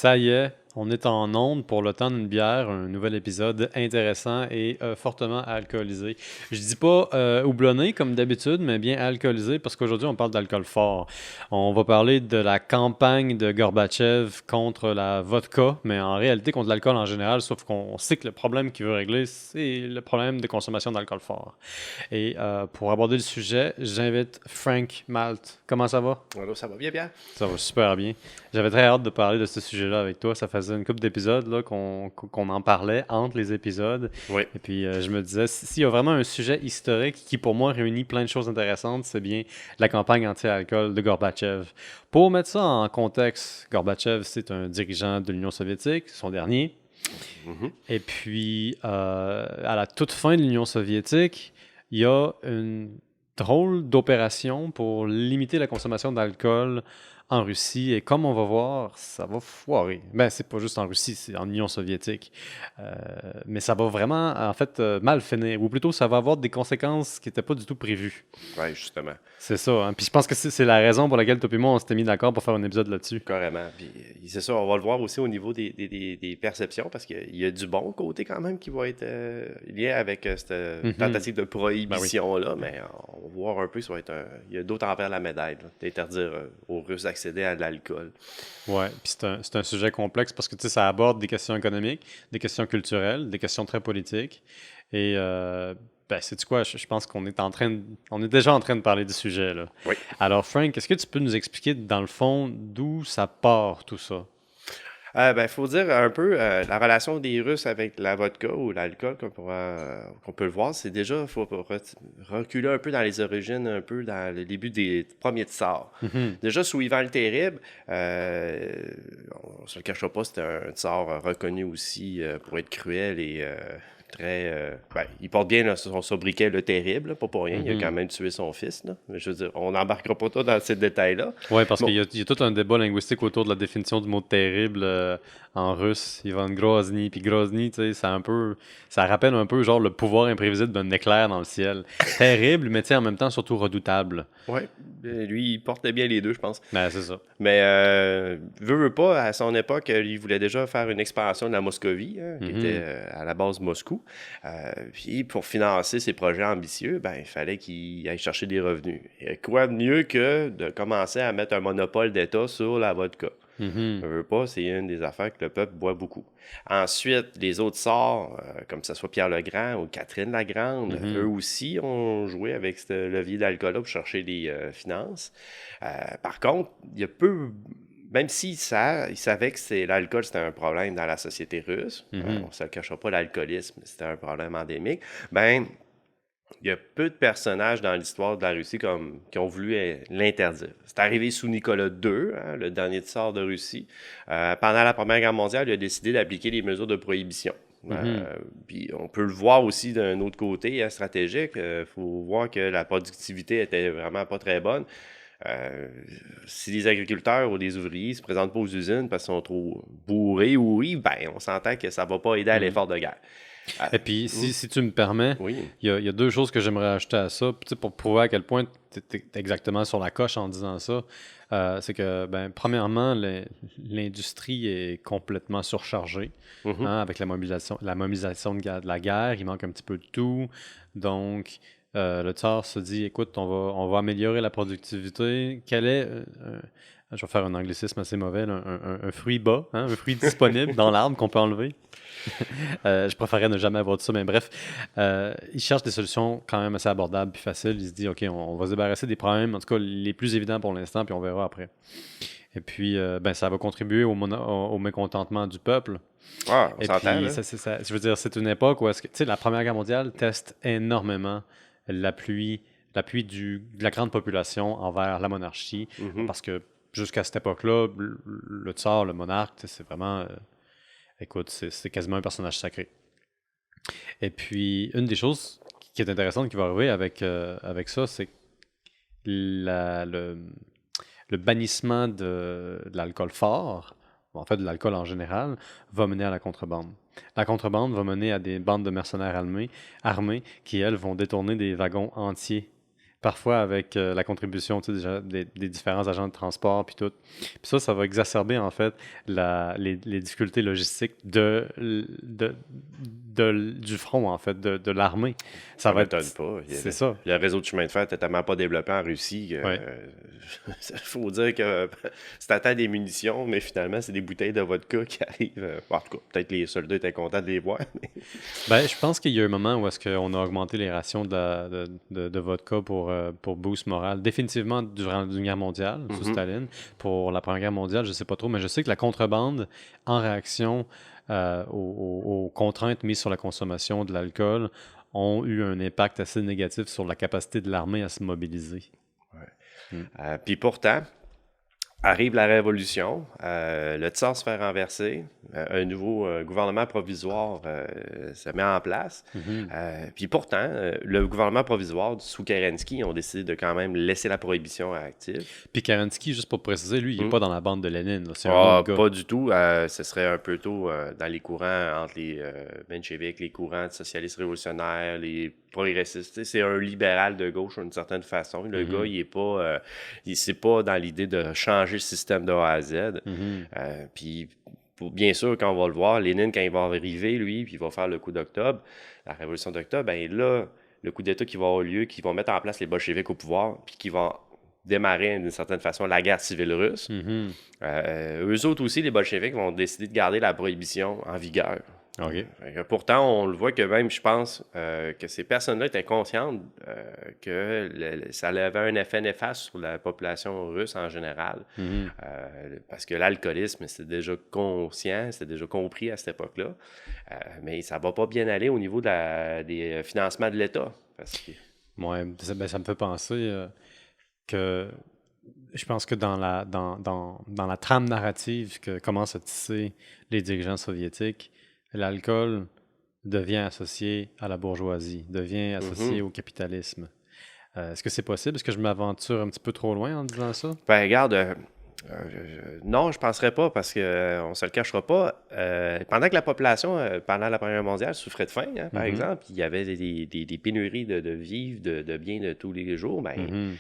Ça y est, on est en onde pour le temps d'une bière, un nouvel épisode intéressant et fortement alcoolisé. Je dis pas houblonné comme d'habitude, mais bien alcoolisé parce qu'aujourd'hui on parle d'alcool fort. On va parler de la campagne de Gorbatchev contre la vodka, mais en réalité contre l'alcool en général, sauf qu'on sait que le problème qu'il veut régler, c'est le problème de consommation d'alcool fort. Et pour aborder le sujet, j'invite Frank Malt. Comment ça va? Alors, ça va bien, bien. Ça va super bien. J'avais très hâte de parler de ce sujet-là avec toi. Ça faisait une couple d'épisodes là, qu'on en parlait entre les épisodes. Oui. Et puis je me disais, s'il y a vraiment un sujet historique qui pour moi réunit plein de choses intéressantes, c'est bien la campagne anti-alcool de Gorbatchev. Pour mettre ça en contexte, Gorbatchev, c'est un dirigeant de l'Union soviétique, son dernier. Mhm. Et puis à la toute fin de l'Union soviétique, il y a une drôle d'opération pour limiter la consommation d'alcool en Russie. Et comme on va voir, ça va foirer. Ben, c'est pas juste en Russie, c'est en Union soviétique. Euh, mais ça va vraiment, en fait, mal finir. Ou plutôt, ça va avoir des conséquences qui n'étaient pas du tout prévues. Oui, justement. C'est ça, hein. Puis je pense que c'est la raison pour laquelle toi et moi, on s'était mis d'accord pour faire un épisode là-dessus. Carrément. Puis, c'est ça, on va le voir aussi au niveau des perceptions, parce qu'il y a du bon côté quand même qui va être lié avec cette tentative de Ben oui. prohibition-là, mais on va voir un peu, ça va être il y a d'autres envers la médaille, là, d'interdire aux Russes d'accéder à de l'alcool. Ouais, puis c'est un sujet complexe parce que tu sais, ça aborde des questions économiques, des questions culturelles, des questions très politiques. Et ben, sais-tu quoi, je pense qu'on est on est déjà en train de parler du sujet là. Oui. Alors Frank, est-ce que tu peux nous expliquer dans le fond d'où ça part tout ça? Ben, faut dire un peu la relation des Russes avec la vodka ou l'alcool, qu'on peut le voir, c'est déjà, faut reculer un peu dans les origines, un peu dans le début des premiers tsars. Mhm. Déjà, sous Ivan le Terrible, on se le cachera pas, c'était un tsar reconnu aussi pour être cruel et très... ben, il porte bien là, son sobriquet le Terrible, là, pas pour rien, il a quand Mhm. même tué son fils. Là. Mais je veux dire, on n'embarquera pas trop dans ces détails-là. Ouais, parce Bon, qu'il y a tout un débat linguistique autour de la définition du mot terrible en russe. Ivan Grozny, puis Grozny, tu sais, ça rappelle un peu genre le pouvoir imprévisible d'un éclair dans le ciel. Terrible, mais tu sais, en même temps surtout redoutable. ouais, lui, il portait bien les deux, je pense. Ben, c'est ça. Mais veut pas, à son époque, il voulait déjà faire une expansion de la Moscovie, hein, qui était Mhm. à la base Moscou. Puis pour financer ses projets ambitieux, ben, il fallait qu'il aille chercher des revenus. Et quoi de mieux que de commencer à mettre un monopole d'État sur la vodka? Mhm. Veut pas, c'est une des affaires que le peuple boit beaucoup. Ensuite, les autres sorts, comme ce soit Pierre le Grand ou Catherine la Grande, eux Mhm. aussi ont joué avec ce levier d'alcool-là pour chercher des finances. Par contre, il y a peu, même s'ils ils savaient que l'alcool c'était un problème dans la société russe, on Mhm. ne se le cachera pas, l'alcoolisme c'était un problème endémique, ben il y a peu de personnages dans l'histoire de la Russie qui ont voulu l'interdire. C'est arrivé sous Nicolas II, hein, le dernier tsar de Russie. Pendant la Première Guerre mondiale, il a décidé d'appliquer des mesures de prohibition. Mhm. Puis on peut le voir aussi d'un autre côté, hein, stratégique. Il faut voir que la productivité était vraiment pas très bonne. Euh, si les agriculteurs ou les ouvriers se présentent pas aux usines parce qu'ils sont trop bourrés ou oui, ben on s'entend que ça va pas aider à Mhm. l'effort de guerre. Euh, Et puis, hmm, si tu me permets, oui. il y a deux choses que j'aimerais ajouter à ça, tu sais, pour prouver à quel point tu es exactement sur la coche en disant ça. C'est que, ben, premièrement, l'industrie est complètement surchargée, Mhm. hein, avec la mobilisation de la guerre. Il manque un petit peu de tout. Donc, le tsar se dit, écoute, on va améliorer la productivité. Quel est, je vais faire un anglicisme assez mauvais, là, un fruit bas, hein, un fruit disponible dans l'arbre qu'on peut enlever? Je préférerais ne jamais avoir de ça, mais bref. Il cherche des solutions quand même assez abordables puis faciles. Il se dit, OK, on va se débarrasser des problèmes, en tout cas les plus évidents pour l'instant, puis on verra après. Et puis, ben, ça va contribuer au mécontentement du peuple. Ah, on Et s'entend, puis, là. je veux dire, c'est une époque où, tu sais, la Première Guerre mondiale teste énormément l'appui, l'appui de la grande population envers la monarchie, Mhm. parce que jusqu'à cette époque-là, le tsar, le monarque, tu sais, c'est vraiment, écoute, c'est quasiment un personnage sacré. Et puis, une des choses qui est intéressante qui va arriver avec ça, c'est que le bannissement de l'alcool fort, en fait de l'alcool en général, va mener à la contrebande. La contrebande va mener à des bandes de mercenaires armés qui, elles, vont détourner des wagons entiers parfois avec la contribution, tu sais, des différents agents de transport, puis tout. Puis ça va exacerber, en fait, les difficultés logistiques du front, en fait, de l'armée. Ça Ça va m'étonne être... pas. C'est ça. Le réseau de chemin de fer n'est tellement pas développé en Russie que Ouais. il faut dire que c'est à des munitions, mais finalement, c'est des bouteilles de vodka qui arrivent. En tout cas, peut-être les soldats étaient contents de les voir. Mais... Ben, je pense qu'il y a un moment où est-ce qu'on a augmenté les rations de vodka pour boost moral. Définitivement durant la Deuxième Guerre mondiale, sous Mhm. Staline. Pour la Première Guerre mondiale, je sais pas trop, mais je sais que la contrebande, en réaction aux contraintes mises sur la consommation de l'alcool, ont eu un impact assez négatif sur la capacité de l'armée à se mobiliser. Mm. Puis pourtant, arrive la Révolution, le tsar se fait renverser, un nouveau gouvernement provisoire se met en place. Mhm. Puis pourtant, le gouvernement provisoire sous Kerensky ont décidé de quand même laisser la prohibition active. Puis Kerensky, juste pour préciser, lui, il n'est pas dans la bande de Lénine, là. C'est un Ah, autre gars. pas du tout. Ce serait un peu tôt dans les courants entre les mencheviks, les courants socialistes révolutionnaires, les progressistes. Tu sais, c'est un libéral de gauche d'une certaine façon. Le gars, il est pas, c'est pas dans l'idée de changer le système de A à Z. Mhm. Puis bien sûr, quand on va le voir, Lénine, quand il va arriver, lui, puis il va faire le coup d'octobre, la révolution d'octobre, ben là, le coup d'État qui va avoir lieu, qui vont mettre en place les bolcheviks au pouvoir, puis qui vont démarrer d'une certaine façon la guerre civile russe. Mhm. Eux autres aussi, les bolcheviks, vont décider de garder la prohibition en vigueur. OK. Fait que pourtant, on le voit que même, je pense, que ces personnes-là étaient conscientes que ça avait un effet néfaste sur la population russe en général. Mhm. Parce que l'alcoolisme, c'était déjà conscient, c'était déjà compris à cette époque-là. Mais ça va pas bien aller au niveau des financements de l'État. Parce que... Ouais, ça me fait penser que je pense que dans la trame narrative que commencent à tisser les dirigeants soviétiques, l'alcool devient associé à la bourgeoisie, devient associé Mhm. au capitalisme. Est-ce que c'est possible? Est-ce que je m'aventure un petit peu trop loin en disant ça? Ben, regarde, non, je penserais pas parce que on se le cachera pas. Pendant que la population, pendant la Première Guerre mondiale, souffrait de faim, hein, par Mhm. exemple, il y avait des pénuries de vivres, de biens de tous les jours, ben, Mhm.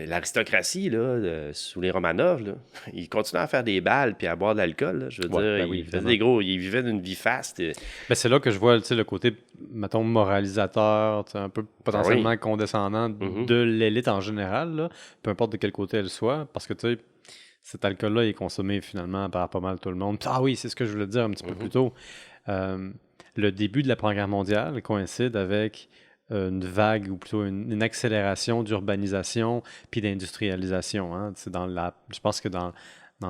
l'aristocratie, là, sous les Romanov, là, ils continuaient à faire des balles puis à boire de l'alcool. Là. Je veux Ouais, dire, ben oui, ils faisaient évidemment. des gros, ils vivaient d'une vie faste. Ben, c'est là que je vois, tu sais, le côté, mettons, moralisateur, tu sais, un peu Ah oui. potentiellement condescendant Mhm. de l'élite en général, là, peu importe de quel côté elle soit, parce que, tu sais, cet alcool-là est consommé finalement par pas mal tout le monde. Puis, ah oui, c'est ce que je voulais dire un petit peu plus Mhm. tôt. Euh, le début de la Première Guerre mondiale coïncide avec une vague, ou plutôt une accélération d'urbanisation puis d'industrialisation. Hein. C'est je pense que dans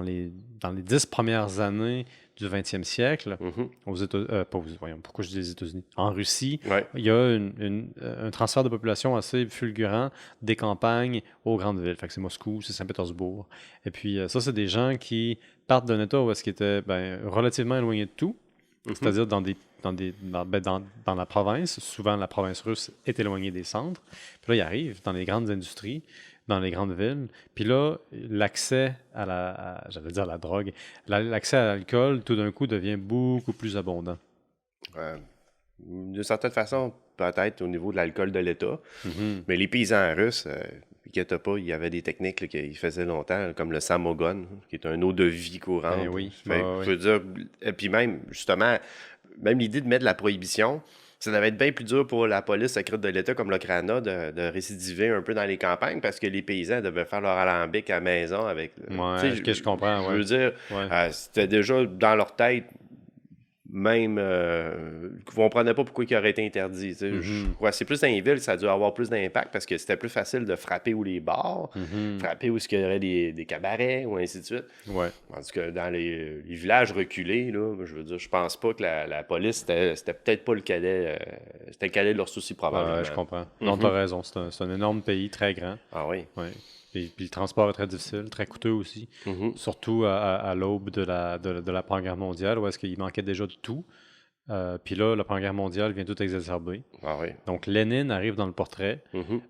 les, dans les 10 premières années du 20e siècle, Mhm. aux États, pas aux- voyons, pourquoi je dis les États-Unis? En Russie, Ouais. il y a un transfert de population assez fulgurant des campagnes aux grandes villes. Fait que c'est Moscou, c'est Saint-Pétersbourg. Et puis ça, c'est des gens qui partent d'un État où est-ce qu'ils étaient relativement éloignés de tout, Mhm. c'est-à-dire dans la province. Souvent, la province russe est éloignée des centres. Puis là, ils arrivent dans les grandes industries, dans les grandes villes. Puis là, l'accès j'allais dire la drogue, l'accès à l'alcool, tout d'un coup, devient beaucoup plus abondant. D'une certaine façon, peut-être au niveau de l'alcool de l'État. Mhm. Mais les paysans russes, inquiète pas, il y avait des techniques là, qu'ils faisaient longtemps, comme le samogon, qui est un eau de vie Ben courante. oui, Fait, bah je oui. veux dire, et puis même, justement, même l'idée de mettre la prohibition, ça devait être bien plus dur pour la police secrète de l'État comme le CRANA de récidiver un peu dans les campagnes parce que les paysans devaient faire leur alambic à la maison avec. Tu sais, Ouais, ok, je comprends, je ouais. veux dire, Ouais. c'était déjà dans leur tête même on comprenait pas pourquoi il aurait été interdit. Tu sais. Je Mhm. crois c'est plus dans les villes, ça a dû avoir plus d'impact parce que c'était plus facile de frapper où les bars, Mhm. frapper où il y aurait des cabarets ou ainsi de suite. Ouais. Tandis que dans les villages reculés, là, je veux dire, je pense pas que la police, c'était peut-être pas le cadet, c'était le cadet de leurs soucis Ouais, probablement. je comprends. Non, t'as Mhm. raison. C'est un énorme pays, très grand. Ah oui. Ouais. Puis le transport est très difficile, très coûteux aussi. Mhm. Surtout à l'aube de la Première Guerre mondiale, où est-ce qu'il manquait déjà de tout. Puis là, la Première Guerre mondiale vient tout exacerber. Ah oui. Donc Lénine arrive dans le portrait, Mhm.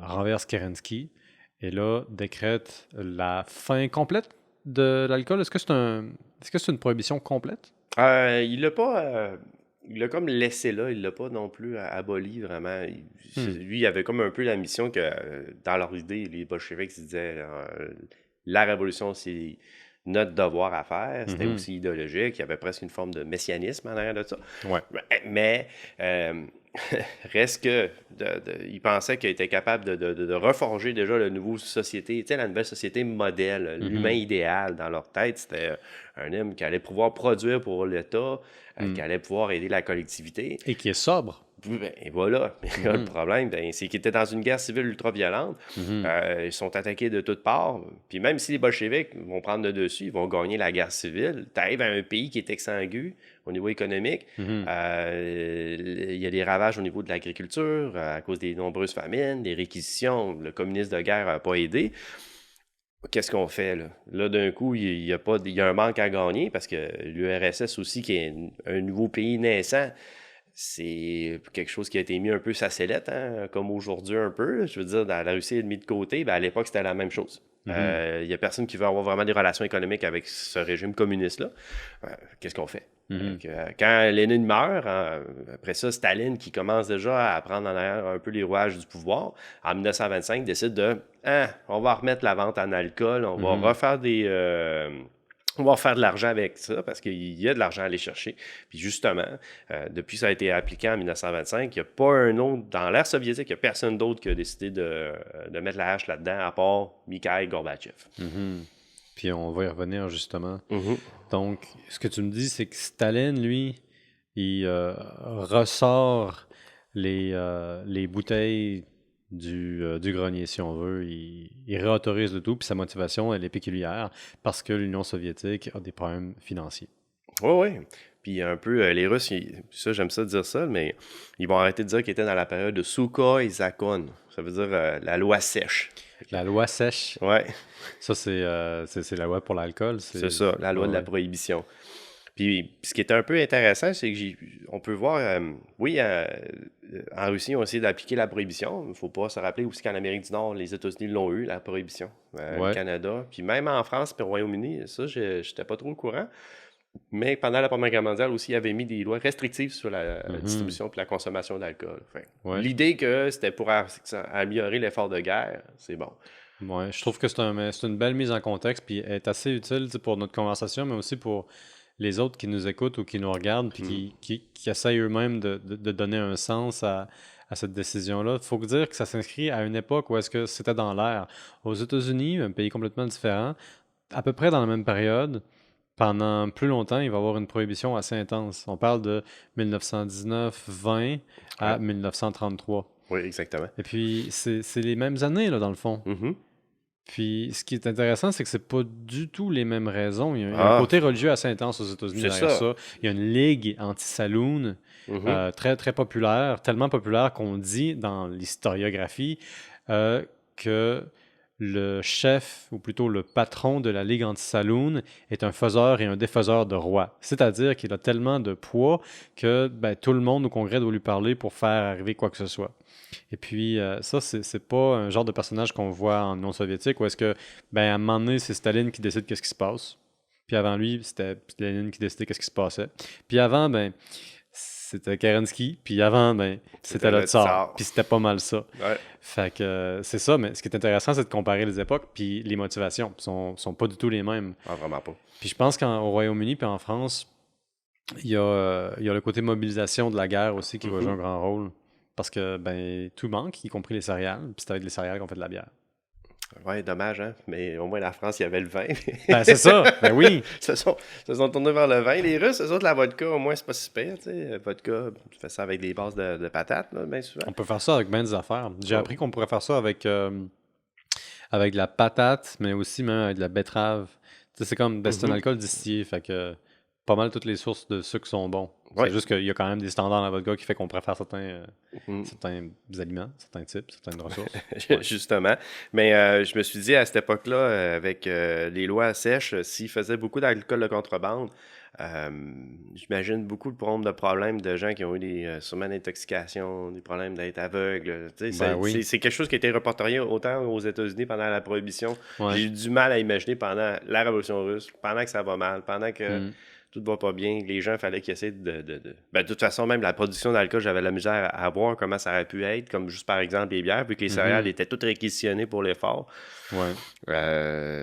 renverse Kerensky, et là décrète la fin complète de l'alcool. Est-ce que c'est une prohibition complète? Il l'a pas. il l'a comme laissé là, il l'a pas non plus aboli vraiment. Lui, il avait comme un peu la mission que, dans leur idée, les bolcheviks se disaient la révolution, c'est notre devoir à faire. C'était Mhm. aussi idéologique. Il y avait presque une forme de messianisme en arrière de ça. Ouais. Mais reste que il pensait qu'il était capable de reforger déjà la nouvelle société, tu sais, la nouvelle société modèle, l'humain idéal dans leur tête. C'était un homme qui allait pouvoir produire pour l'État, qui allait pouvoir aider la collectivité. Et qui est sobre. Ben, et voilà. Mais là, le problème, ben, c'est qu'ils étaient dans une guerre civile ultra-violente. Mhm. Ils sont attaqués de toutes parts. Puis même si les bolcheviks vont prendre le dessus, ils vont gagner la guerre civile, tu arrives à un pays qui est exsangue au niveau économique. Mhm. Il y a des ravages au niveau de l'agriculture à cause des nombreuses famines, des réquisitions. Le communisme de guerre n'a pas aidé. Qu'est-ce qu'on fait là? Là, d'un coup, il y a un manque à gagner parce que l'URSS aussi, qui est un nouveau pays naissant, c'est quelque chose qui a été mis un peu sa sellette, hein, comme aujourd'hui un peu. Je veux dire, dans la Russie est mis de côté, ben à l'époque, c'était la même chose. Il n'y a personne qui veut avoir vraiment des relations économiques avec ce régime communiste-là. Qu'est-ce qu'on fait? Donc, quand Lénine meurt, après ça, Staline, qui commence déjà à prendre en arrière un peu les rouages du pouvoir, en 1925, décide on va remettre la vente en alcool, on va refaire on va faire de l'argent avec ça parce qu'il y a de l'argent à aller chercher. Puis justement, depuis que ça a été appliqué en 1925, il n'y a pas un autre, dans l'ère soviétique, il n'y a personne d'autre qui a décidé de mettre la hache là-dedans à part Mikhail Gorbatchev. Puis on va y revenir justement. Donc, ce que tu me dis, c'est que Staline, lui, il ressort les bouteilles du grenier, si on veut. Il réautorise le tout, puis sa motivation, elle est péculière parce que l'Union soviétique a des problèmes financiers. Oui, oui. Puis un peu, les Russes, ça, j'aime ça dire ça, mais ils vont arrêter de dire qu'ils étaient dans la période de Sukhoi Zakon. Ça veut dire la loi sèche. La loi sèche, Ouais, ça, c'est la loi pour l'alcool. c'est ça, la loi de la prohibition. Puis ce qui est un peu intéressant, c'est qu'on peut voir, en Russie, ils ont essayé d'appliquer la prohibition. Il ne faut pas se rappeler aussi qu'en Amérique du Nord, les États-Unis l'ont eu, la prohibition. Le Canada. Puis même en France et au Royaume-Uni, ça, je n'étais pas trop au courant. Mais pendant la Première Guerre mondiale aussi, il y avait mis des lois restrictives sur la distribution et la consommation d'alcool. L'idée que c'était pour améliorer l'effort de guerre, c'est bon. Ouais, je trouve que c'est une belle mise en contexte, puis elle est assez utile pour notre conversation, mais aussi pour les autres qui nous écoutent ou qui nous regardent, puis qui essayent eux-mêmes de donner un sens à cette décision-là. Il faut dire que ça s'inscrit à une époque où est-ce que c'était dans l'air. Aux États-Unis, un pays complètement différent, à peu près dans la même période, pendant plus longtemps, il va y avoir une prohibition assez intense. On parle de 1919-20 à 1933. Oui, exactement. Et puis, c'est les mêmes années, là, dans le fond. Puis, ce qui est intéressant, c'est que c'est pas du tout les mêmes raisons. Il y a un côté religieux assez intense aux États-Unis derrière ça. Il y a une ligue anti-saloon très, très populaire, tellement populaire qu'on dit dans l'historiographie que le chef, ou plutôt le patron de la ligue anti-saloon est un faiseur et un défaiseur de roi. C'est-à-dire qu'il a tellement de poids que tout le monde au Congrès doit lui parler pour faire arriver quoi que ce soit. Et puis, ça, c'est pas un genre de personnage qu'on voit en Union soviétique où est-ce que, à un moment donné, c'est Staline qui décide qu'est-ce qui se passe. Puis avant lui, c'était Lénine qui décidait qu'est-ce qui se passait. Puis avant, c'était Kerensky. Puis avant, c'était le tsar. Puis c'était pas mal ça. Ouais. Fait que c'est ça, mais ce qui est intéressant, c'est de comparer les époques, puis les motivations sont pas du tout les mêmes. Ah, vraiment pas. Puis je pense qu'au Royaume-Uni puis en France, il y a le côté mobilisation de la guerre aussi qui va jouer un grand rôle. Parce que tout manque, y compris les céréales. Puis c'est avec les céréales qu'on fait de la bière. Ouais, dommage, hein? Mais au moins, la France, il y avait le vin. C'est ça, oui. Ils se sont tournés vers le vin. Les Russes, eux autres, la vodka, au moins, c'est pas si pire, tu sais. Vodka, tu fais ça avec des bases de patates, là, bien souvent. On peut faire ça avec bien des affaires. J'ai appris qu'on pourrait faire ça avec de la patate, mais aussi même avec de la betterave. Tu sais, c'est comme, c'est un alcool distillé, fait que pas mal toutes les sources de sucre sont bons. C'est juste qu'il y a quand même des standards dans la vodka qui fait qu'on préfère certains aliments, certains types, certaines ressources. Justement. Mais je me suis dit, à cette époque-là, avec les lois sèches, s'ils faisaient beaucoup d'alcool de contrebande, j'imagine beaucoup de problèmes de gens qui ont eu sûrement d'intoxication, des problèmes d'être aveugles. C'est quelque chose qui a été reporté autant aux États-Unis pendant la Prohibition. J'ai eu du mal à imaginer pendant la Révolution russe, pendant que ça va mal, pendant que tout va pas bien. Les gens, il fallait qu'ils essaient de Ben, de toute façon, même la production d'alcool, j'avais la misère à voir comment ça aurait pu être, comme juste par exemple les bières, vu que les céréales étaient toutes réquisitionnées pour l'effort. Ouais.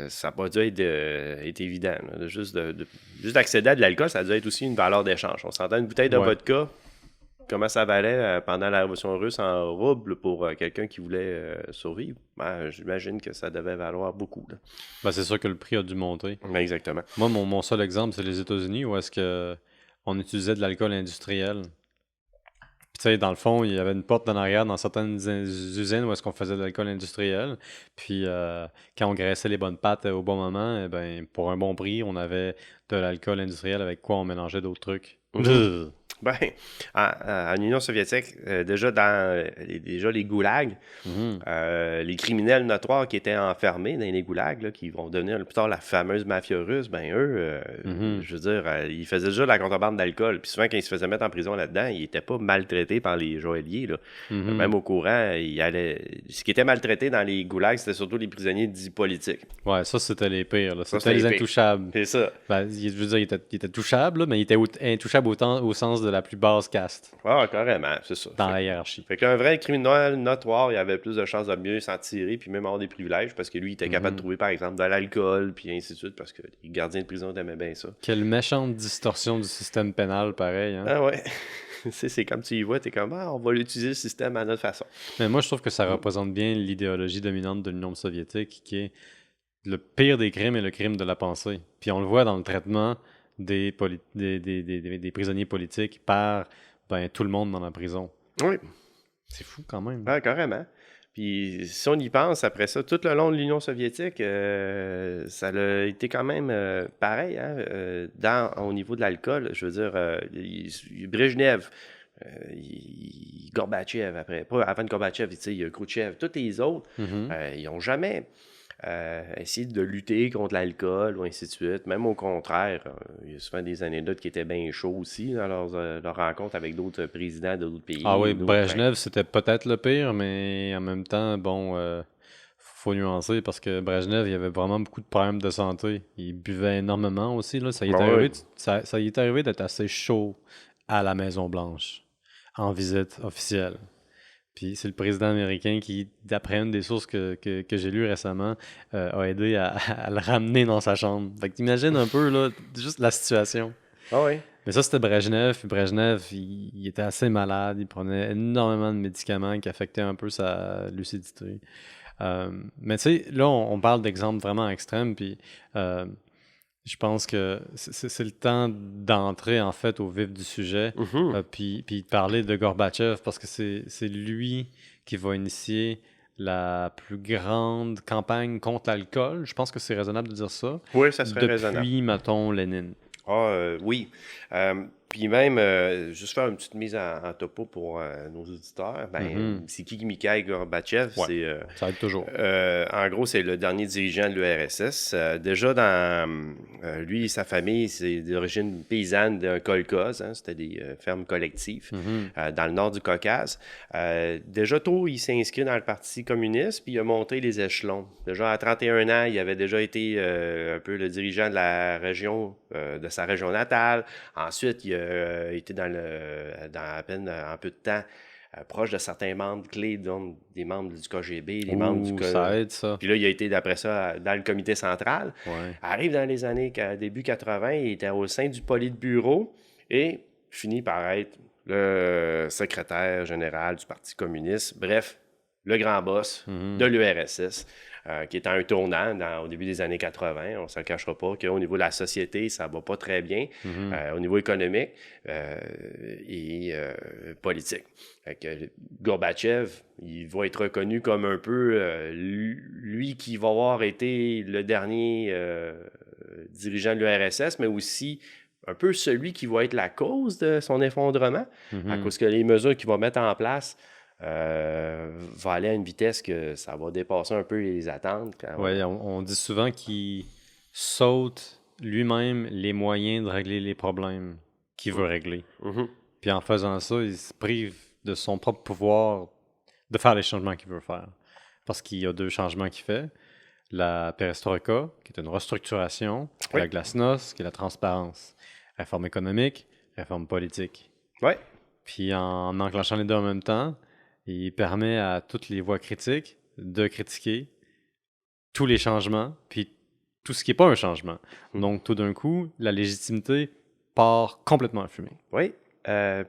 Ça n'a pas dû être évident. Là. Juste d'accéder à de l'alcool, ça a dû être aussi une valeur d'échange. On s'entend une bouteille de vodka, comment ça valait pendant la Révolution russe en roubles pour quelqu'un qui voulait survivre. Ben, j'imagine que ça devait valoir beaucoup. Là. Ben, c'est sûr que le prix a dû monter. Ben, exactement. Moi, mon seul exemple, c'est les États-Unis où est-ce que on utilisait de l'alcool industriel. Puis, tu sais, dans le fond, il y avait une porte en arrière dans certaines usines où est-ce qu'on faisait de l'alcool industriel. Puis, quand on graissait les bonnes pâtes au bon moment, eh ben, pour un bon prix, on avait de l'alcool industriel avec quoi on mélangeait d'autres trucs. Ben, en Union soviétique, déjà les goulags, les criminels notoires qui étaient enfermés dans les goulags, là, qui vont devenir plus tard la fameuse mafia russe, ben eux, je veux dire, ils faisaient déjà de la contrebande d'alcool. Puis souvent, quand ils se faisaient mettre en prison là-dedans, ils n'étaient pas maltraités par les joailliers. Là. Même au courant, ce qui était maltraité dans les goulags, c'était surtout les prisonniers dits politiques. Ouais, ça, c'était les pires. Là. Ça, C'était les les pires. intouchables. C'est ça. Ben, je veux dire, il était touchable, là, mais il était intouchable autant au sens de la plus basse caste Ah, carrément, c'est ça. dans la hiérarchie. Fait qu'un vrai criminel notoire, il avait plus de chances de mieux s'en tirer, puis même avoir des privilèges, parce que lui, il était capable de trouver, par exemple, de l'alcool, puis ainsi de suite, parce que les gardiens de prison aimaient bien ça. Quelle méchante distorsion du système pénal, pareil. Hein? Ah ouais. C'est comme tu y vois, t'es comme, on va l'utiliser le système à notre façon. Mais moi, je trouve que ça représente bien l'idéologie dominante de l'Union soviétique, qui est le pire des crimes est le crime de la pensée. Puis on le voit dans le traitement des prisonniers politiques par tout le monde dans la prison. Oui. C'est fou quand même. Ah, carrément. Puis si on y pense, après ça, tout le long de l'Union soviétique, ça a été quand même pareil au niveau de l'alcool. Je veux dire, Brejnev, Gorbatchev après, pas avant de Gorbatchev, il y a Khrouchtchev, tous les autres, ils n'ont jamais essayé de lutter contre l'alcool ou ainsi de suite. Même au contraire, il y a souvent des anecdotes qui étaient bien chauds aussi dans leurs rencontres avec d'autres présidents d'autres pays. Ah oui, Brejnev, c'était peut-être le pire, mais en même temps, bon, faut nuancer parce que Brejnev, il avait vraiment beaucoup de problèmes de santé. Il buvait énormément aussi. Là. Ça y est arrivé d'être assez chaud à la Maison-Blanche en visite officielle. Puis c'est le président américain qui, d'après une des sources que j'ai lues récemment, a aidé à le ramener dans sa chambre. Fait que t'imagines un peu, là, juste la situation. Ah oui. Mais ça, c'était Brejnev. Puis Brejnev, il était assez malade. Il prenait énormément de médicaments qui affectaient un peu sa lucidité. Mais tu sais, là, on parle d'exemples vraiment extrêmes. Puis je pense que c'est le temps d'entrer, en fait, au vif du sujet. Puis de parler de Gorbatchev, parce que c'est lui qui va initier la plus grande campagne contre l'alcool. Je pense que c'est raisonnable de dire ça. Oui, ça serait raisonnable. Depuis, mettons, Lénine. Oui. Puis même, juste faire une petite mise en topo pour nos auditeurs, c'est qui Mikhail Gorbatchev? Ouais, ça aide toujours. En gros, c'est le dernier dirigeant de l'URSS. Déjà, lui et sa famille, c'est d'origine paysanne d'un kolkhoz, c'était des fermes collectives dans le nord du Caucase. Déjà tôt, il s'est inscrit dans le Parti communiste, puis il a monté les échelons. Déjà, à 31 ans, il avait déjà été un peu le dirigeant de la région, de sa région natale. Ensuite, il a été dans à peine en peu de temps proche de certains membres clés, donc des membres du KGB, des membres du ça aide, ça. Puis là, il a été, d'après ça, dans le comité central. Ouais. Arrive dans les années début 80, il était au sein du Politburo et finit par être le secrétaire général du Parti communiste. Bref, le grand boss de l'URSS. Qui est à un tournant au début des années 80. On ne se le cachera pas qu'au niveau de la société, ça ne va pas très bien au niveau économique et politique. Fait que Gorbatchev, il va être reconnu comme un peu lui qui va avoir été le dernier dirigeant de l'URSS, mais aussi un peu celui qui va être la cause de son effondrement, à cause que les mesures qu'il va mettre en place va aller à une vitesse que ça va dépasser un peu les attentes. Oui, on dit souvent qu'il saute lui-même les moyens de régler les problèmes qu'il veut régler. Puis en faisant ça, il se prive de son propre pouvoir de faire les changements qu'il veut faire. Parce qu'il y a 2 changements qu'il fait. La perestroïka, qui est une restructuration, la glasnost, qui est la transparence. Réforme économique, réforme politique. Oui, Puis en enclenchant les deux en même temps, il permet à toutes les voix critiques de critiquer tous les changements, puis tout ce qui n'est pas un changement. Donc, tout d'un coup, la légitimité part complètement à fumer. oui.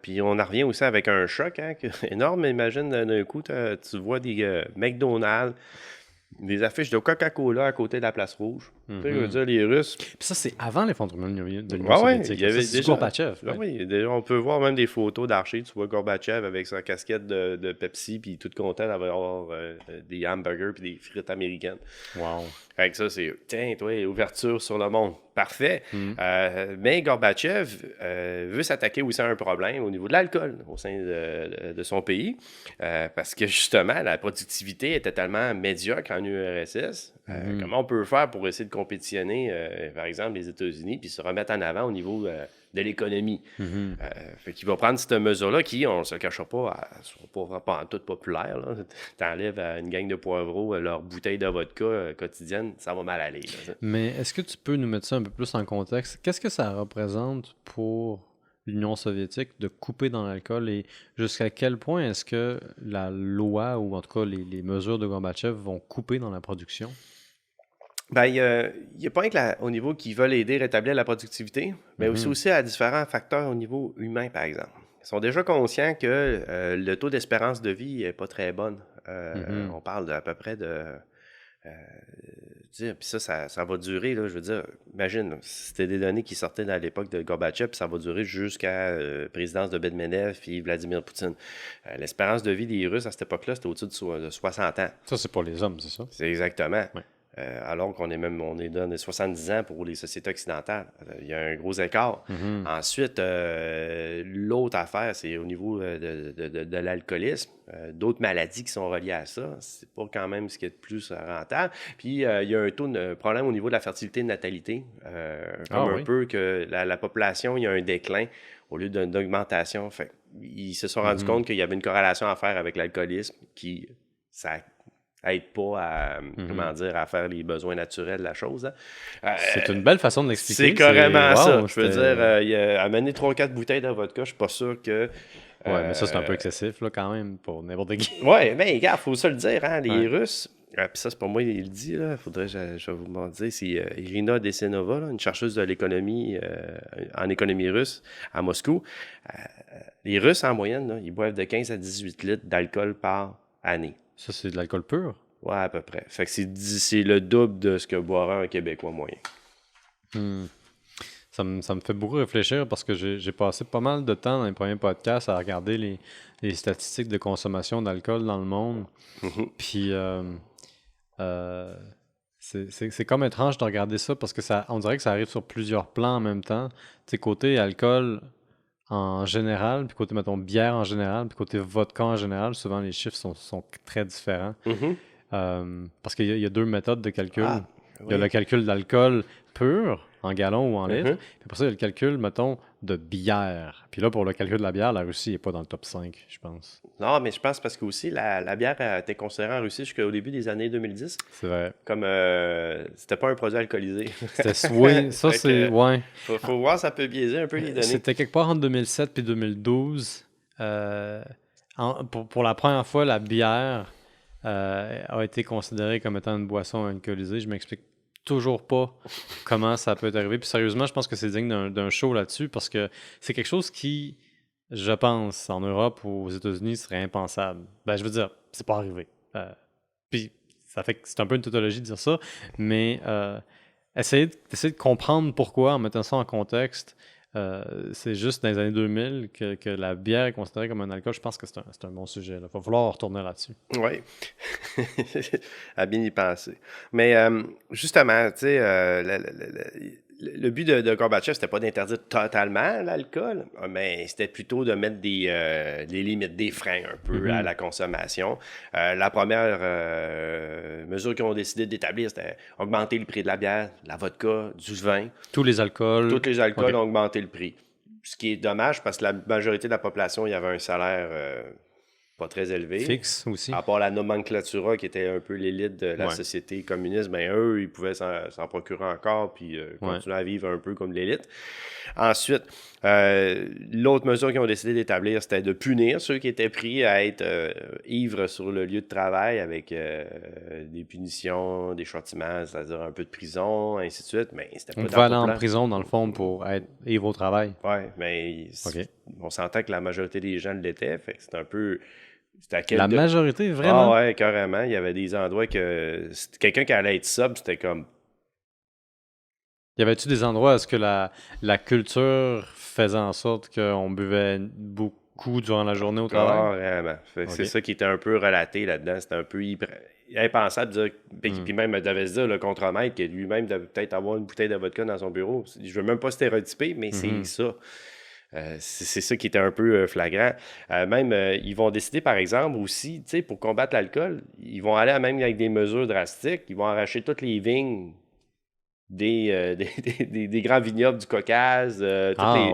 Puis on en revient aussi avec un choc énorme. Imagine d'un coup, tu vois des McDonald's, des affiches de Coca-Cola à côté de la place rouge. Tu sais, je veux dire, les Russes. Puis ça, c'est avant l'effondrement de l'Union Ouais, soviétique. il y avait Ça, c'est déjà. Gorbatchev. Ah oui, déjà, on peut voir même des photos d'archives. Tu vois Gorbatchev avec sa casquette de Pepsi, puis tout content d'avoir des hamburgers puis des frites américaines. Wow. Avec ça, c'est, tiens, toi, ouverture sur le monde. Parfait. Mais Gorbatchev veut s'attaquer aussi à un problème au niveau de l'alcool au sein de son pays. Parce que justement, la productivité était tellement médiocre en URSS. Comment on peut faire pour essayer de compétitionner, par exemple, les États-Unis, puis se remettre en avant au niveau de l'économie? Fait qu'il va prendre cette mesure-là qui, on ne se le cachera pas, ne sera pas en tout populaire. T'enlèves à une gang de poivreaux leur bouteille de vodka quotidienne, ça va mal aller. Là. Mais est-ce que tu peux nous mettre ça un peu plus en contexte? Qu'est-ce que ça représente pour l'Union soviétique de couper dans l'alcool et jusqu'à quel point est-ce que la loi ou en tout cas les mesures de Gorbatchev vont couper dans la production? Ben, il y a pas rien que au niveau qui veulent aider à rétablir la productivité, mais aussi à différents facteurs au niveau humain, par exemple. Ils sont déjà conscients que le taux d'espérance de vie n'est pas très bon. On parle d'à peu près de... puis ça va durer, là, je veux dire, imagine, c'était des données qui sortaient à l'époque de Gorbatchev, puis ça va durer jusqu'à la présidence de Medvedev et Vladimir Poutine. L'espérance de vie des Russes à cette époque-là, c'était au-dessus de 60 ans. Ça, c'est pour les hommes, c'est ça? C'est exactement. Ouais. Alors qu'on est dans les 70 ans pour les sociétés occidentales. Il y a un gros écart. Ensuite, l'autre affaire, c'est au niveau de l'alcoolisme. D'autres maladies qui sont reliées à ça. C'est pas quand même ce qui est de plus rentable. Puis, il y a un problème au niveau de la fertilité et de natalité. Un peu que la population, il y a un déclin au lieu d'une augmentation. Fait, ils se sont rendus compte qu'il y avait une corrélation à faire avec l'alcoolisme qui... ça aide pas à, à faire les besoins naturels de la chose. C'est une belle façon de l'expliquer. C'est carrément ça. Je veux dire, amener 3-4 bouteilles de vodka, je suis pas sûr que... Ouais, mais ça, c'est un peu excessif, là, quand même, pour n'importe qui. Ouais, mais regarde, faut ça le dire, hein, les Russes... Puis ça, c'est pas moi qui le dit, là. Faudrait je vais vous demander, c'est Irina Desenova, là, une chercheuse de l'économie, en économie russe, à Moscou. Les Russes, en moyenne, là, ils boivent de 15 à 18 litres d'alcool par année. Ça, c'est de l'alcool pur? Ouais, à peu près. Fait que c'est le double de ce que boirait un Québécois moyen. Ça me fait beaucoup réfléchir parce que j'ai passé pas mal de temps dans les premiers podcasts à regarder les statistiques de consommation d'alcool dans le monde. Puis c'est comme étrange de regarder ça parce que on dirait que ça arrive sur plusieurs plans en même temps. Tu sais, côté alcool en général, puis côté, mettons, bière en général, puis côté vodka en général, souvent les chiffres sont très différents. Parce qu'il y a deux méthodes de calcul. Il y a le calcul d'alcool pur, en gallons ou en litres. Puis après ça, il y a le calcul, mettons, de bière. Puis là, pour le calcul de la bière, la Russie n'est pas dans le top 5, je pense. Non, mais je pense parce que aussi la bière a été considérée en Russie jusqu'au début des années 2010. C'est vrai. Comme c'était pas un produit alcoolisé. Oui, ça c'est... Ouais. Faut voir, ça peut biaiser un peu les données. C'était quelque part entre 2007 et 2012. Pour la première fois, la bière a été considérée comme étant une boisson alcoolisée. Je m'explique toujours pas comment ça peut arriver. Puis sérieusement, je pense que c'est digne d'un show là-dessus parce que c'est quelque chose qui, je pense, en Europe ou aux États-Unis, serait impensable. Ben, je veux dire, c'est pas arrivé. Puis ça fait que c'est un peu une tautologie de dire ça, mais essayer de comprendre pourquoi en mettant ça en contexte. C'est juste dans les années 2000 que la bière est considérée comme un alcool. Je pense que c'est un bon sujet. Il va falloir retourner là-dessus. Oui, à bien y penser. Mais justement, tu sais, le but de Gorbatchev, c'était pas d'interdire totalement l'alcool, mais c'était plutôt de mettre des limites, des freins un peu à la consommation. La première mesure qu'ils ont décidé d'établir, c'était augmenter le prix de la bière, de la vodka, du vin. Tous les alcools. Tous les alcools ont augmenté le prix. Ce qui est dommage parce que la majorité de la population, il y avait un salaire pas très élevés. Fixe aussi. À part la nomenclatura qui était un peu l'élite de la Ouais. société communiste, ben eux, ils pouvaient s'en procurer encore puis continuer à vivre un peu comme l'élite. Ensuite, l'autre mesure qu'ils ont décidé d'établir, c'était de punir ceux qui étaient pris à être ivres sur le lieu de travail avec des punitions, des châtiments, c'est-à-dire un peu de prison, ainsi de suite. Mais c'était pas On dans pouvait aller le en plan. prison, dans le fond, pour être ivre au travail. Ouais, mais OK. on s'entend que la majorité des gens l'étaient, fait que c'est un peu... C'était à quel La de- majorité, vraiment? Ah ouais, carrément. Il y avait des endroits que quelqu'un qui allait être sobre, c'était comme... Y avait-tu des endroits où est-ce que la culture faisait en sorte qu'on buvait beaucoup durant la journée au travail? Carrément. Fait que c'est OK. ça qui était un peu relaté là-dedans. C'était un peu impensable de dire... Puis même, elle devait se dire, le contremaître, qui lui-même devait peut-être avoir une bouteille de vodka dans son bureau. Je veux même pas stéréotyper, mais c'est ça. C'est ça qui était un peu flagrant. Même, ils vont décider, par exemple, aussi, tu sais, pour combattre l'alcool, ils vont aller même avec des mesures drastiques. Ils vont arracher toutes les vignes des grands vignobles du Caucase,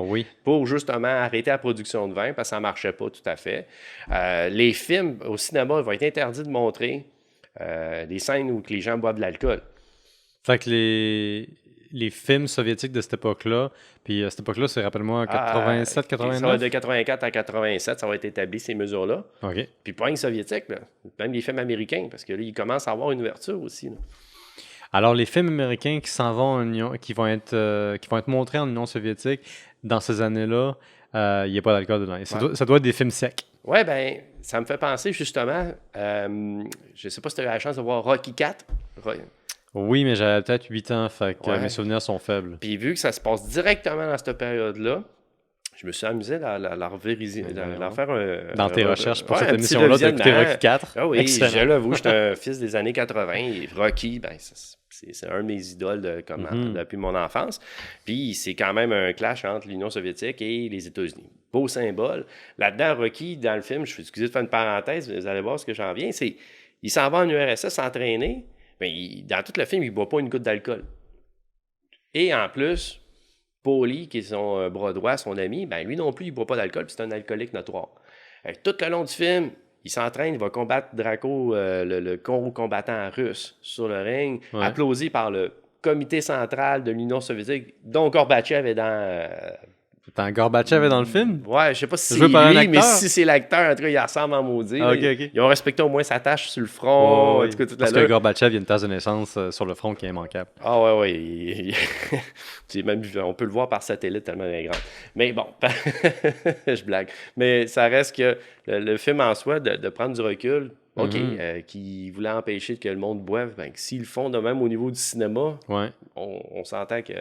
Oui. pour justement arrêter la production de vin, parce que ça ne marchait pas tout à fait. Les films au cinéma vont être interdits de montrer des scènes où les gens boivent de l'alcool. Fait que les films soviétiques de cette époque-là, puis à cette époque-là, c'est, rappelle-moi, 87, Ça va 89? de 84 à 87, ça va être établi, ces mesures-là. OK. Puis pas rien que soviétique, là. Même les films américains, parce que là, ils commencent à avoir une ouverture aussi. Là. Alors, les films américains qui s'en vont qui vont être montrés en Union soviétique dans ces années-là, il n'y a pas d'alcool dedans. Ça doit être des films secs. Ouais, ben, ça me fait penser justement, je sais pas si tu as eu la chance de voir Rocky 4. Oui, mais j'avais peut-être 8 ans, fait que Ouais. mes souvenirs sont faibles. Puis vu que ça se passe directement dans cette période-là, je me suis amusé à la faire un... Dans tes recherches pour ouais, cette un petit émission-là, tu as écouté revisionnement. Rocky 4. Ah oui, Excellent. je l'avoue, j'étais un fils des années 80 et Rocky, ben, c'est un de mes idoles depuis mon enfance. Puis c'est quand même un clash entre l'Union soviétique et les États-Unis. Beau symbole. Là-dedans, Rocky, dans le film, je suis excusé de faire une parenthèse, vous allez voir ce que j'en viens, c'est il s'en va en URSS s'entraîner, mais dans tout le film, il ne boit pas une goutte d'alcool. Et en plus, Paulie, qui est son bras droit, son ami, ben lui non plus, il ne boit pas d'alcool, puis c'est un alcoolique notoire. Tout le long du film, il s'entraîne, il va combattre Draco, le combattant russe, sur le ring, applaudi par le comité central de l'Union soviétique, dont Gorbatchev est dans... Gorbatchev est dans le film? Ouais, je sais pas si c'est Joué par un lui, acteur? mais si c'est l'acteur, en tout cas, il ressemble en maudit. Ah, ok. Ils ont respecté au moins sa tache sur le front, en tout cas, toute Parce la que Gorbatchev, il y a une tache de naissance sur le front qui est immanquable. Ah ouais. Même, on peut le voir par satellite tellement il est grand. Mais bon, je blague. Mais ça reste que le film en soi, de prendre du recul, OK, qui voulait empêcher que le monde boive, ben, s'ils le font de même au niveau du cinéma, on s'entend que...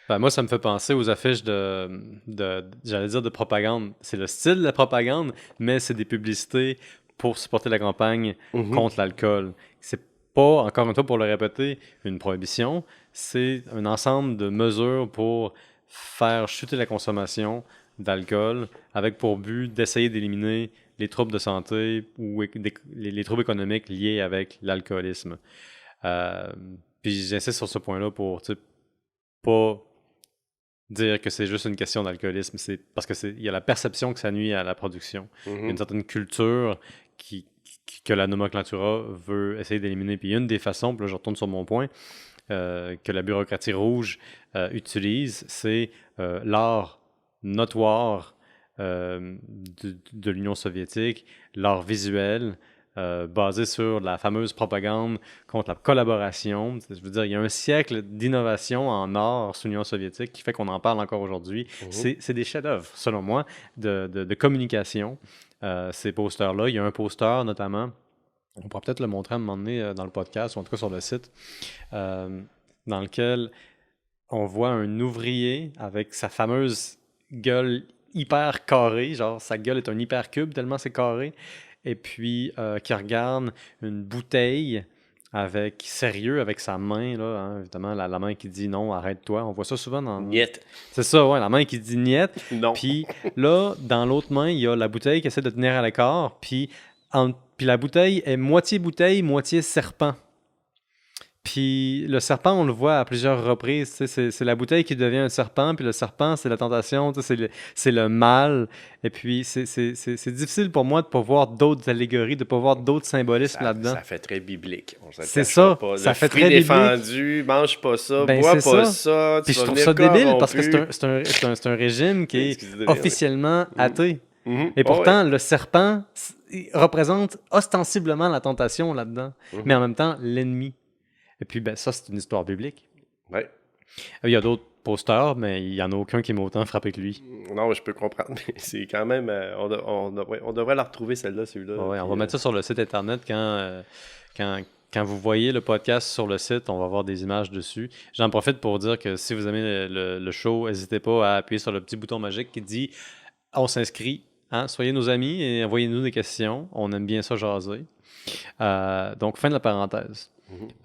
Ben, moi, ça me fait penser aux affiches j'allais dire de propagande. C'est le style de la propagande, mais c'est des publicités pour supporter la campagne contre l'alcool. C'est pas, encore une fois, pour le répéter, une prohibition. C'est un ensemble de mesures pour faire chuter la consommation d'alcool avec pour but d'essayer d'éliminer les troubles de santé ou les troubles économiques liés avec l'alcoolisme. Puis j'insiste sur ce point-là pour pas dire que c'est juste une question d'alcoolisme, c'est parce qu'il y a la perception que ça nuit à la production. Il y a une certaine culture que la nomenclatura veut essayer d'éliminer. Puis une des façons, puis là je retourne sur mon point, que la bureaucratie rouge utilise, c'est l'art notoire de l'Union soviétique, l'art visuel, basé sur la fameuse propagande contre la collaboration. Je veux dire, il y a un siècle d'innovation en art sous l'Union soviétique qui fait qu'on en parle encore aujourd'hui. C'est des chefs-d'œuvre, selon moi, de communication, ces posters-là. Il y a un poster, notamment, on pourra peut-être le montrer à un moment donné dans le podcast, ou en tout cas sur le site, dans lequel on voit un ouvrier avec sa fameuse gueule hyper carrée, genre sa gueule est un hypercube tellement c'est carré, et puis qui regarde une bouteille avec sérieux, avec sa main, là, hein, évidemment, la main qui dit non, arrête-toi. On voit ça souvent dans... Niet. C'est ça, ouais, la main qui dit niet. Non. Puis là, dans l'autre main, il y a la bouteille qui essaie de tenir à l'écart, puis la bouteille est moitié serpent. Puis le serpent, on le voit à plusieurs reprises. C'est la bouteille qui devient un serpent, puis le serpent, c'est la tentation, c'est le mal. Et puis c'est difficile pour moi de ne pas voir d'autres allégories, de ne pas voir d'autres symbolismes là-dedans. Ça fait très biblique. C'est ça, pas. ça Le fait fruit très défendu, mange pas ça, Ben, bois c'est pas ça. ça. Puis Tu je vas trouve venir ça débile parce que corrompu. c'est un régime qui est Excusez-moi, oui. officiellement athée. Mhm. Et Oh, pourtant, le serpent il représente ostensiblement la tentation là-dedans, ouais. mais en même temps l'ennemi. Et puis, ben, ça, c'est une histoire biblique. Ouais. Il y a d'autres posters, mais il n'y en a aucun qui m'a autant frappé que lui. Non, je peux comprendre, mais c'est quand même. On devrait la retrouver, celle-là. Ouais, on Puis, va mettre ça sur le site internet quand vous voyez le podcast sur le site, on va avoir des images dessus. J'en profite pour dire que si vous aimez le show, n'hésitez pas à appuyer sur le petit bouton magique qui dit on s'inscrit. Hein? Soyez nos amis et envoyez-nous des questions. On aime bien ça jaser. Donc, fin de la parenthèse.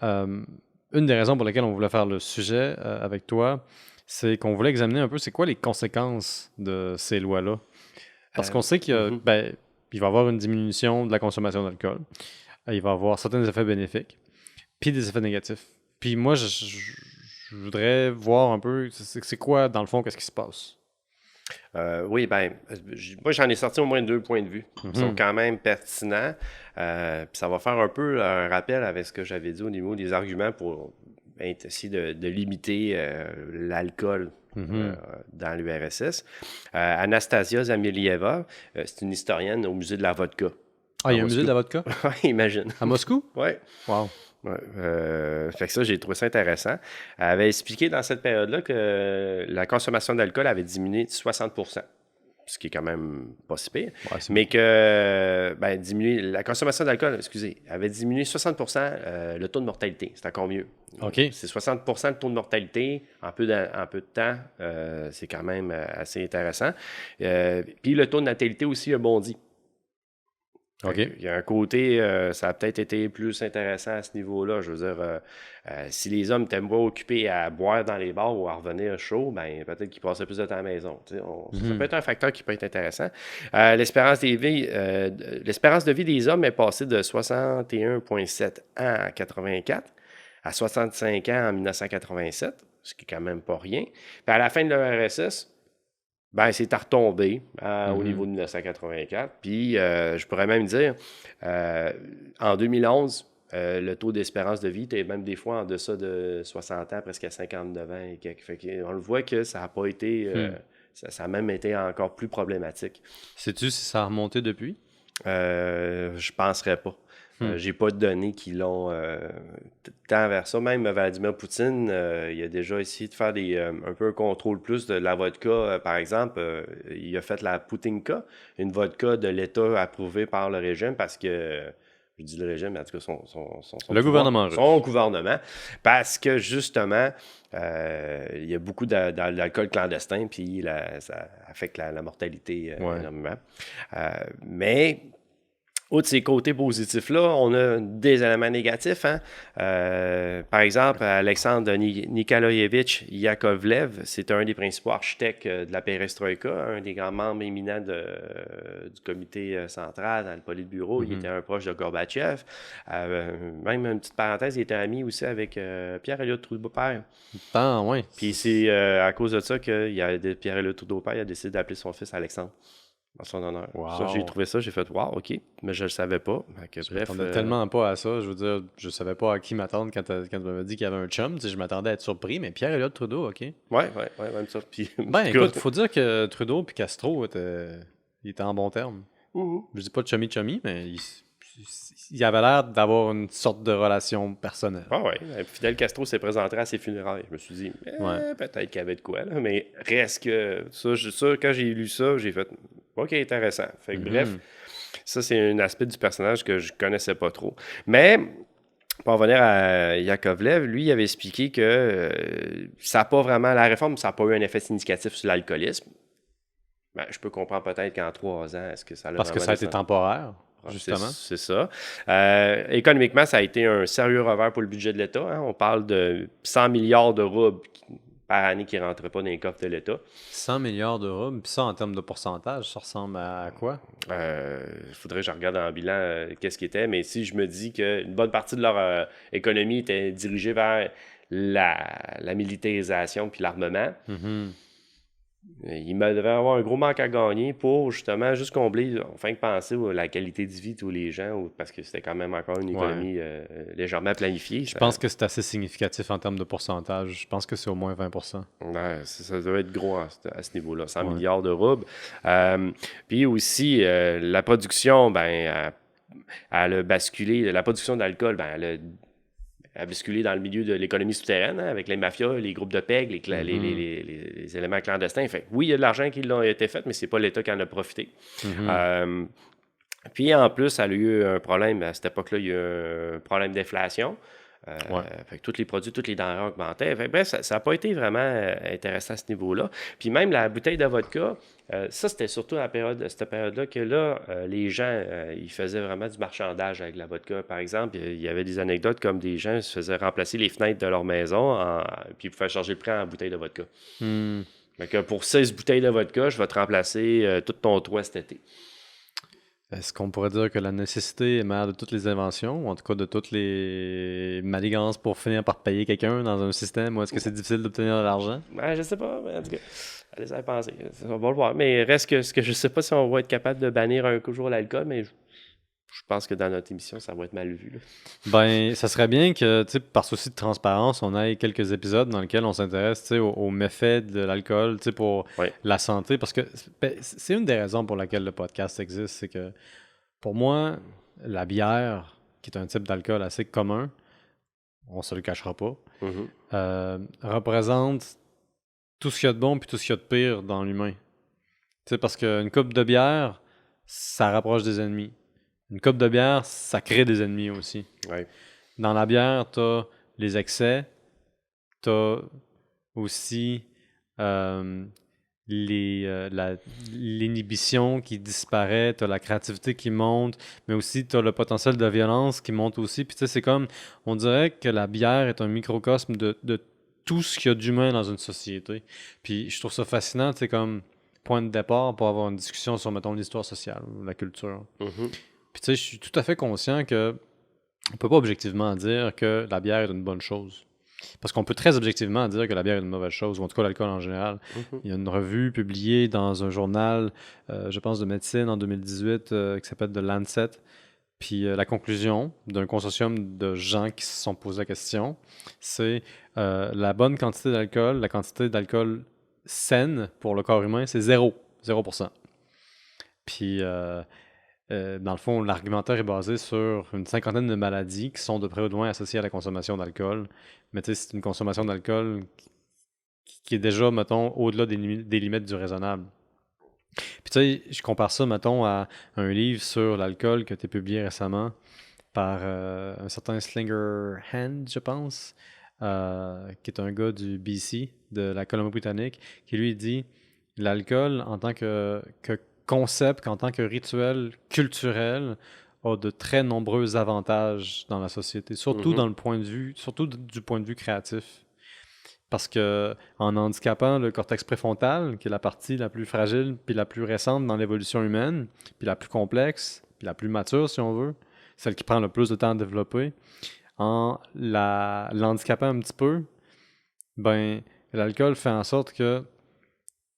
Une des raisons pour lesquelles on voulait faire le sujet avec toi, c'est qu'on voulait examiner un peu c'est quoi les conséquences de ces lois-là. Parce qu'on sait qu'il va y avoir une diminution de la consommation d'alcool. Il va y avoir certains effets bénéfiques, puis des effets négatifs. Puis moi, je voudrais voir un peu c'est quoi, dans le fond, qu'est-ce qui se passe. Oui, moi j'en ai sorti au moins 2 points de vue qui sont quand même pertinents. Puis ça va faire un peu un rappel avec ce que j'avais dit au niveau des arguments pour essayer de limiter l'alcool dans l'URSS. Anastasia Zamilieva, c'est une historienne au musée de la vodka. Ah, il y a un musée de la vodka? Oui, imagine. À Moscou? Oui. Wow. Ouais, fait que ça, j'ai trouvé ça intéressant. Elle avait expliqué dans cette période-là que la consommation d'alcool avait diminué de 60%, ce qui est quand même pas si pire, mais que la consommation d'alcool, avait diminué 60% le taux de mortalité. C'est encore mieux. OK. C'est 60% le taux de mortalité en peu de temps. C'est quand même assez intéressant. Puis le taux de natalité aussi a bondi. Okay. Il y a un côté, ça a peut-être été plus intéressant à ce niveau-là. Je veux dire, si les hommes étaient pas occupés à boire dans les bars ou à revenir chaud, ben peut-être qu'ils passaient plus de temps à la maison. Ça peut être un facteur qui peut être intéressant. L'espérance de vie des hommes est passée de 61,7 ans en 84 à 65 ans en 1987, ce qui est quand même pas rien. Puis à la fin de l'URSS, c'est à retomber au niveau de 1984. Puis, je pourrais même dire, en 2011, le taux d'espérance de vie était même des fois en deçà de 60 ans, presque à 59 ans et quelques. On le voit que ça n'a pas été... ça a même été encore plus problématique. Sais-tu si ça a remonté depuis? Je penserais pas. J'ai pas de données qui l'ont tant vers ça. Même Vladimir Poutine, il a déjà essayé de faire un peu un contrôle plus de la vodka. Par exemple, il a fait la Poutinka, une vodka de l'État approuvée par le régime parce que, je dis le régime, mais en tout cas le gouvernement russe. Son gouvernement, parce que justement, il y a beaucoup d'alcool clandestin, puis ça affecte la mortalité énormément. Mais... Outre ces côtés positifs-là, on a des éléments négatifs. Par exemple, Alexandre Nikolaïevitch Yakovlev, c'est un des principaux architectes de la perestroïka, un des grands membres éminents du comité central dans le Politburo. Il était un proche de Gorbatchev. Même une petite parenthèse, il était ami aussi avec Pierre-Éliott Trudeau-Père. Ah, ouais. Puis c'est à cause de ça que Pierre-Éliott Trudeau-Père a décidé d'appeler son fils Alexandre. En son honneur. Wow. Ça, j'ai trouvé ça, j'ai fait « Wow, OK », mais je le savais pas. Je m'attendais tellement pas à ça. Je veux dire, je savais pas à qui m'attendre quand tu m'avais dit qu'il y avait un chum. Je m'attendais à être surpris, mais Pierre-Éliott Trudeau, OK. Ouais, même ça. Puis, écoute, faut dire que Trudeau et Castro étaient en bon terme. Je dis pas chummy, mais il avait l'air d'avoir une sorte de relation personnelle. Ah ouais. Fidel Castro s'est présenté à ses funérailles. Je me suis dit, peut-être qu'il y avait de quoi, là, mais reste que ça, quand j'ai lu ça, j'ai fait OK, intéressant. Fait que bref, ça, c'est un aspect du personnage que je connaissais pas trop. Mais, pour revenir à Yakovlev, lui, il avait expliqué que la réforme, ça n'a pas eu un effet significatif sur l'alcoolisme. Je peux comprendre peut-être qu'en 3 ans, est-ce que ça a parce que ça a été temporaire. Justement. C'est ça. Économiquement, ça a été un sérieux revers pour le budget de l'État. On parle de 100 milliards de roubles par année qui ne rentraient pas dans les coffres de l'État. 100 milliards de roubles, puis ça, en termes de pourcentage, ça ressemble à quoi? Il faudrait que je regarde dans le bilan qu'est-ce qui était, mais si je me dis qu'une bonne partie de leur économie était dirigée vers la militarisation puis l'armement, il me devait avoir un gros manque à gagner pour justement juste combler, enfin que penser à la qualité de vie de tous les gens, parce que c'était quand même encore une économie légèrement planifiée. Je pense que c'est assez significatif en termes de pourcentage. Je pense que c'est au moins 20%. Ouais, ça doit être gros à ce niveau-là, 100 milliards de roubles. Puis aussi, la production, ben, elle a basculé, la production d'alcool, ben, elle a basculé dans le milieu de l'économie souterraine, hein, avec les mafias, les groupes de PEG, les éléments clandestins. Fait, oui, il y a de l'argent qui a été fait, mais c'est pas l'État qui en a profité. Puis en plus, ça a eu un problème, à cette époque-là, il y a eu un problème d'inflation. Fait que tous les produits, toutes les denrées augmentaient. Fait, bref, ça n'a pas été vraiment intéressant à ce niveau-là. Puis même la bouteille de vodka, ça, c'était surtout à cette période-là que là, les gens, ils faisaient vraiment du marchandage avec la vodka. Par exemple, il y avait des anecdotes comme des gens se faisaient remplacer les fenêtres de leur maison, puis ils pouvaient changer le prix en bouteille de vodka. Fait que pour 16 bouteilles de vodka, je vais te remplacer tout ton toit cet été. Est-ce qu'on pourrait dire que la nécessité est mère de toutes les inventions, ou en tout cas de toutes les manigances pour finir par payer quelqu'un dans un système où est-ce que c'est difficile d'obtenir de l'argent? Ben, je sais pas, mais en tout cas, allez y penser. On va le voir. Mais reste que ce que je sais pas si on va être capable de bannir un jour l'alcool, mais je pense que dans notre émission, ça va être mal vu. Là. Ben, ça serait bien que, tu sais, par souci de transparence, on ait quelques épisodes dans lesquels on s'intéresse, tu sais, aux méfaits de l'alcool, tu sais, pour la santé, parce que c'est une des raisons pour laquelle le podcast existe, c'est que, pour moi, la bière, qui est un type d'alcool assez commun, on se le cachera pas, représente tout ce qu'il y a de bon puis tout ce qu'il y a de pire dans l'humain. Tu sais, parce qu'une coupe de bière, ça rapproche des ennemis. Une coupe de bière, ça crée des ennemis aussi. Ouais. Dans la bière, t'as les excès, t'as aussi l'inhibition qui disparaît, t'as la créativité qui monte, mais aussi t'as le potentiel de violence qui monte aussi. Puis tu sais, c'est comme, on dirait que la bière est un microcosme de tout ce qu'il y a d'humain dans une société. Puis je trouve ça fascinant, tu sais, comme point de départ pour avoir une discussion sur, mettons, l'histoire sociale, la culture. Puis tu sais, je suis tout à fait conscient que on peut pas objectivement dire que la bière est une bonne chose. Parce qu'on peut très objectivement dire que la bière est une mauvaise chose, ou en tout cas l'alcool en général. Il y a une revue publiée dans un journal, je pense, de médecine en 2018 qui s'appelle The Lancet. Puis la conclusion d'un consortium de gens qui se sont posé la question, c'est la bonne quantité d'alcool, la quantité d'alcool saine pour le corps humain, c'est 0%. Puis dans le fond, l'argumentaire est basé sur une cinquantaine de maladies qui sont de près ou de loin associées à la consommation d'alcool. Mais tu sais, c'est une consommation d'alcool qui est déjà, mettons, au-delà des limites du raisonnable. Puis tu sais, je compare ça, mettons, à un livre sur l'alcool qui a été publié récemment par un certain Slinger Hand, je pense, qui est un gars du BC, de la Colombie-Britannique, qui lui dit l'alcool en tant que concept, qu'en tant que rituel culturel, a de très nombreux avantages dans la société, surtout dans le point de vue, surtout du point de vue créatif. Parce que en handicapant le cortex préfrontal, qui est la partie la plus fragile puis la plus récente dans l'évolution humaine, puis la plus complexe, puis la plus mature si on veut, celle qui prend le plus de temps à développer, en l'handicapant un petit peu, ben l'alcool fait en sorte que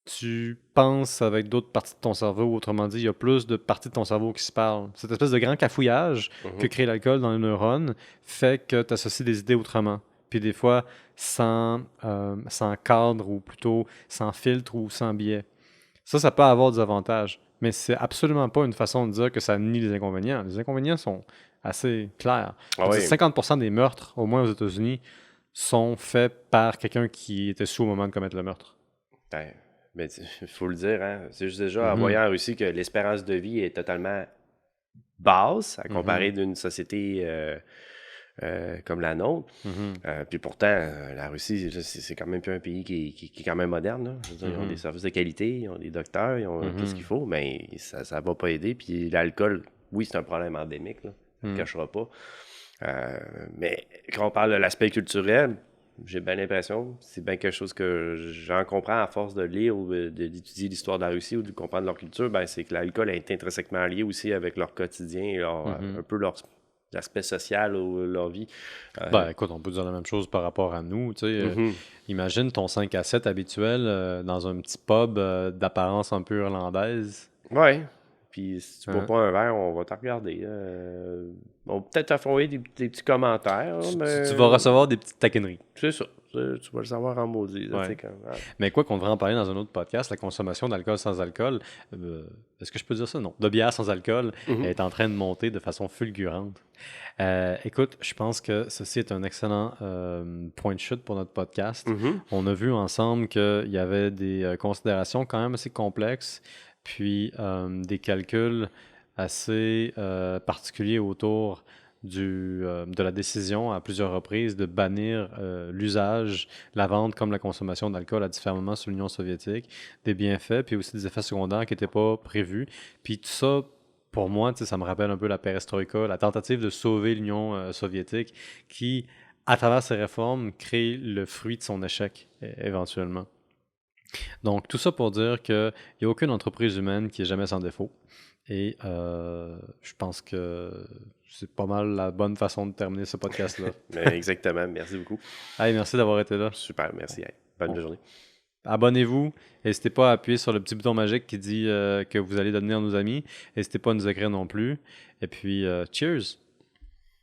tu penses avec d'autres parties de ton cerveau. Autrement dit, il y a plus de parties de ton cerveau qui se parlent. Cette espèce de grand cafouillage que crée l'alcool dans les neurones fait que tu associes des idées autrement. Puis des fois, sans cadre, ou plutôt sans filtre ou sans biais. Ça peut avoir des avantages. Mais c'est absolument pas une façon de dire que ça nie les inconvénients. Les inconvénients sont assez clairs. 50% des meurtres, au moins aux États-Unis, sont faits par quelqu'un qui était sous au moment de commettre le meurtre. Ben, mais il faut le dire, hein? C'est juste déjà en voyant en Russie que l'espérance de vie est totalement basse à comparer d'une société comme la nôtre. Puis pourtant, la Russie, c'est quand même plus un pays qui est quand même moderne. Là. Je veux dire, ils ont des services de qualité, ils ont des docteurs, ils ont tout ce qu'il faut, mais ça va pas aider. Puis l'alcool, oui, c'est un problème endémique, là. Ça ne le cachera pas. Mais quand on parle de l'aspect culturel, j'ai bien l'impression, c'est bien quelque chose que j'en comprends à force de lire ou d'étudier l'histoire de la Russie ou de comprendre leur culture, ben c'est que l'alcool est intrinsèquement lié aussi avec leur quotidien et un peu leur l'aspect social ou leur vie. Ben, écoute, on peut dire la même chose par rapport à nous. Tu sais, Mhm. imagine ton 5 à 7 habituel dans un petit pub d'apparence un peu irlandaise. Ouais. Puis si tu bois Hein? pas un verre, on va te regarder. On va peut-être t'envoyer des petits commentaires, là, Tu vas mais recevoir des petites taquineries. c'est ça. Tu vas le savoir en maudit. Là, tu sais, Ouais. quand- Mais quoi qu'on devrait en parler dans un autre podcast, la consommation d'alcool sans alcool, est-ce que je peux dire ça? Non. De bière sans alcool Mhm. est en train de monter de façon fulgurante. Écoute, je pense que ceci est un excellent point de chute pour notre podcast. Mhm. On a vu ensemble qu'il y avait des considérations quand même assez complexes, puis des calculs assez particuliers autour de la décision à plusieurs reprises de bannir l'usage, la vente comme la consommation d'alcool à différents moments sur l'Union soviétique, des bienfaits, puis aussi des effets secondaires qui n'étaient pas prévus. Puis tout ça, pour moi, tu sais, ça me rappelle un peu la perestroïka, la tentative de sauver l'Union soviétique qui, à travers ses réformes, crée le fruit de son échec éventuellement. Donc, tout ça pour dire qu'il n'y a aucune entreprise humaine qui est jamais sans défaut. Et je pense que c'est pas mal la bonne façon de terminer ce podcast-là. Mais exactement. Merci beaucoup. Hey, merci d'avoir été là. Super. Merci. Hey, bonne Bon. journée. Abonnez-vous. N'hésitez pas à appuyer sur le petit bouton magique qui dit que vous allez devenir nos amis. N'hésitez pas à nous écrire non plus. Et puis, cheers!